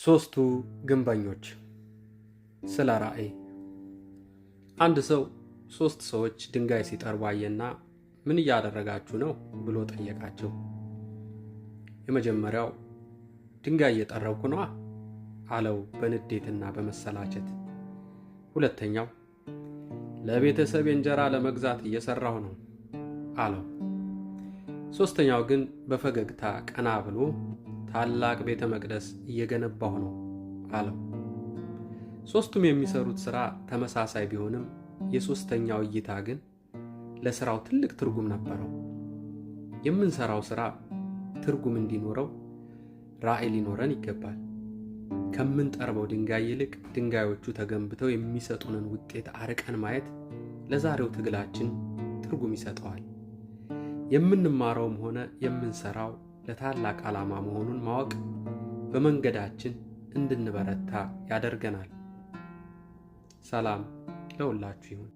ሶስቱ ግንበኞች። ስለ ራእይ። አንድ ሰው ሶስት ሰዎች ድንጋይ ሲጠርቡ አየና ምን እያደረጋችሁ ነው ብሎ ጠየቃቸው። የመጀመሪያው ድንጋይ እየጠረብኩ ነዋ አለው በንዴትና በመሰላቸት። ሁለተኛው ለቤተሰብ እንጀራ ለመግዛት እየሰራሁ ነው አለው። ሶስተኛው ግን በፈገግታ ቀና ብሎ ታላቅ ቤተ መቅደስ እየገነባሁ ነው አለው። ሶስቱም የሚሰሩት ሥራ ተመሳሳይ ቢሆንም የሶስተኛው እይታ ግን ለሥራው ትልቅ ትርጉም ነበረው። የምንሰራው ሥራ ትርጉም እንዲኖረው ራእይ ሊኖረን ይገባል። ከምንጠርበው ድንጋይ ይልቅ ድንጋዮቹ ተገንብተው የሚሰጡንን ውጤት አርቀን ማየት ለዛሬው ትግላችን ትርጉም ይሰጠዋል። የምንማረውም ሆነ የምንሰራው ለታላቅ ዓላማ መሆኑን ማወቅ በመንገዳችን እንድንበረታ ያደርገናል። ሰላም ለሁላችሁ ይሁን።